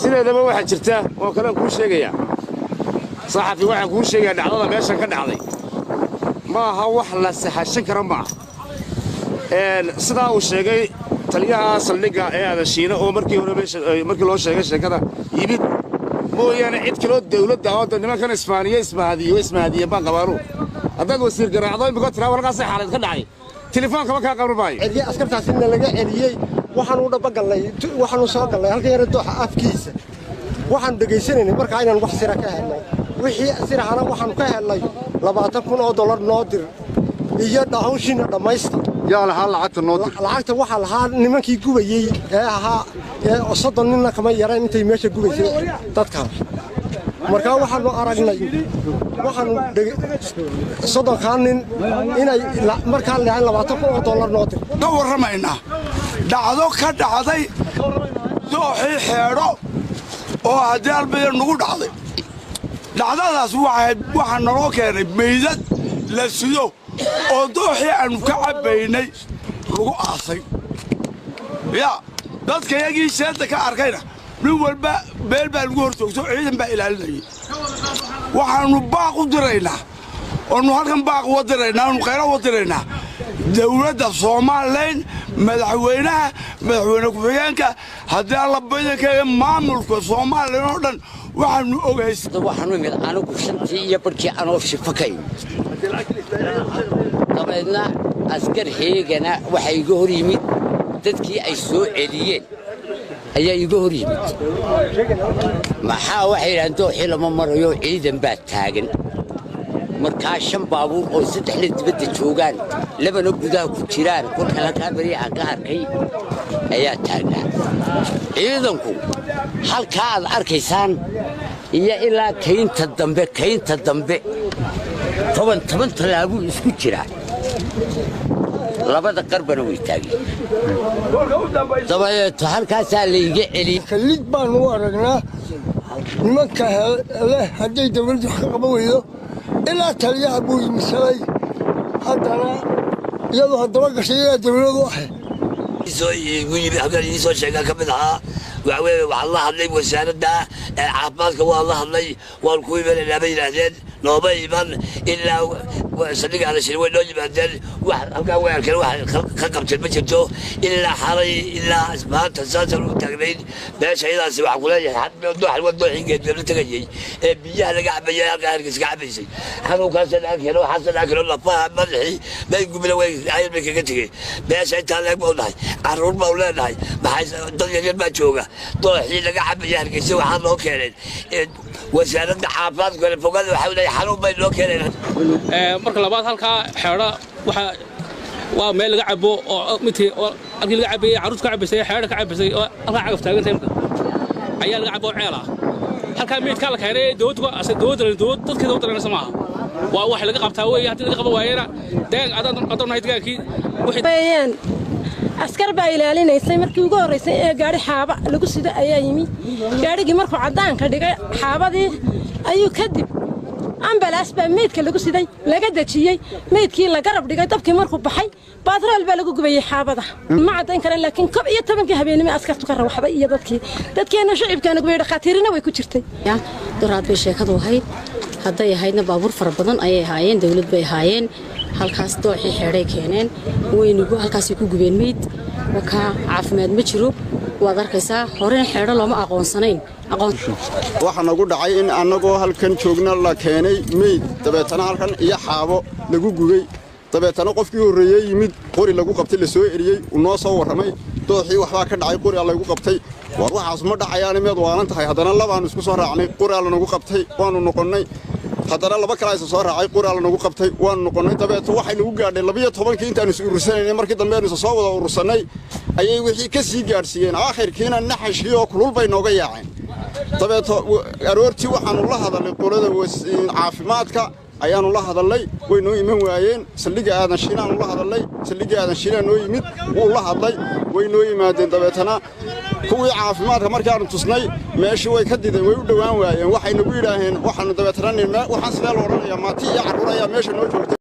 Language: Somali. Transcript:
sideedaba waxaa jirta oo kale kuu sheegaya saxafi waxaan kuu sheegaya dhacdada meeshan ka dhacday ma aha wax la sahashan karo ma aha sidaa uu sheegay taliyaha saldhigga ee Aadashiina oo markii loo sheegay sheekada yimid mooyaane cid kaloo dawladda oo nimankan ismaadiye baan qabaano haddaad wasiir garaacdo imika tiraa warqaas xaalad ka dhacay telefoonka ma ka qabanaayo cidii askartaasina laga celiyay waxaan u dhabagalnay waxaan soo galnay halka yar dooxa afkiisa waxaan dhageysanaynay marka inaan wax sira ka helnay wixii sirahana waxaan ka helnay $20,000 noo dir iyo dhaawshina dhamaysta yaa lahaa lacagta noo dir lacagta waxa lahaa nimankii gubayay ee ahaa soddon ninna kama yareen intay meesha gubaysay dadka marka waxaan aragnay waxaan soddon kaanin inay markaa leeyahay $20,000 noo dir ka warramayna dhacdo ka dhacday dooxii xeedho oo haddii albayar nagu dhacday dhacdadaas waxaa naloo keenay meydad la sido oo dooxii aanu ka cabbaynay lagu aasay yaa dadka yagii sheedda ka arkayna nin walba meel baa lagu hor joogto ciidan baa ilaalinayay waxaannu baaq u diraynaa oonu halkan baaq uga diraynaa oonu khayra uga diraynaa dawladda Soomaaliland madaxweyne ku-xigeenka haddii alla badankeega maamulka Soomaaliland oo dhan waxaanu ogaysay waxaanu imid anigu shantii iyo barkii anoo shifakayn dabeedna askar heegana waxa iga hor yimid dadkii ay soo celiyeen ayaa iga hor yimid maxaa waxay yidhahdeen dooxii lama marayo ciidan baa taagan markaa 5 baabuur oo 3 dibadda joogaan labana gudaha ku jiraan kolka la kaabari aan ka arkay ayaa taagnaa ciidanku halka aad arkaysaan iyo ilaa kaynta dambe toban talaabo isku jira labada qarbana way taageen dabadeed halkaas la iga celiyay kalid baan u aragnaa nimanka hadday dawladdu ka qaban weydo ilaa taliyaha buu misalay haddana iyadoo haddaba gashay ilaa dawladdu soo sheegaa ka mid ahaa waxaan la hadlay wasaaradda caafimaadka waan la hadlay waan ku imanayna bay yidhaahdeen nooma iman ilaa saldhigga Aadashiina way noo yimaadeen wax halkaa weerarkan wax ka qabteen ma jirto ilaa xalay ilaa maanta saasaan u taagnayn meesha iyadaasi waxaan ku leeyahay dooxii geedka la tegayay ee biyaha laga cabayay halkaa hargeysa ka cabaysay xanuunkaasaan arkayno waxaasaan arkayno lafaha madaxii meel gubila way ayar bay kaga tegey meesha intaa leeg baa u nahay carruur baa u leenahay maxay dad yaryar baa jooga dooxii laga cabayay hargeysa waxaa loo keeneen wasaaradda caafimaadka fogada waxay leeyahay xanuun bay loo keeneen marka labaad halka xeedha waa meel laga cabo oo midkii halkii laga cabayay carruurta ka cabaysay xeedha ka cabaysay oo halka cagaf taagan tahay ayaa laga cabo ceela halka meedka la keenay dawladda dadka dawladda samaaha waa wax laga qabtaa weey hadii laga qaban waayana daan adoon hay dagaalkii wixii askar baa ilaalinaysay markii ugu horeysay ee gaari xaaba lagu sida ayaa yimi gaarigii markuu cadaan ka dhigay xaabadii ayuu kadib ambalaas baa meedka lagu siday laga dajiyay meedkii la garab dhigay dabkii markuu baxay baatrool baa lagu gubayay xaabada ma cadayn karaan laakiin 11 habeenimo askartu ka rawaxday iyo dadkeena shacibkeena gubay dhaqaatiirina way ku jirtay daraad bay sheekadu ahayd hadday ahaydna baabuur fara badan ayay ahaayeen dawlad bay ahaayeen halkaas dooxii xeeray keeneen weynigu halkaas ku gubeen meed waka caafimaad ma jiro waad arkaysaa hore xeedho looma aqoonsanayn waxa nagu dhacay in annagoo halkan joogna la keenay meed dabeetana halkan iyo xaabo lagu gubay dabeetana qofkii horeeyay yimid qori lagu qabtay la soo eriyay uu noo soo waramay dooxii waxba ka dhacay qori lagu qabtay war waxaas ma dhacayaan meed waalan tahay haddana labaan isku soo raacnay qori la nagu qabtay waanu noqonnay haddana laba kale ay soo raacay qori la nagu qabtay waanu noqonnay dabeetana waxay nagu gaadhay 12 intaan is urursanay markii dambe aanu soo wada urursanay ayay wixii ka sii gaarsiiyeen aakhirkiina naxashii oo kulul bay nooga yaaceen dabeeto aroortii waxaanu la hadalnay qolada caafimaadka ayaanu la hadalnay way noo iman waayeen saldhigga Aadashiina aanu la hadalnay saldhigga Aadashiina noo yimid wuu la hadlay way noo yimaadeen dabeetana kuwii caafimaadka markaanu tusnay meeshii way ka dideen way u dhawaan waayeen waxay nagu yiraahdeen waxaanu dabeetana waxaan sidee loo oranayaa maati iyo carruur ayaa meesha noo joogtay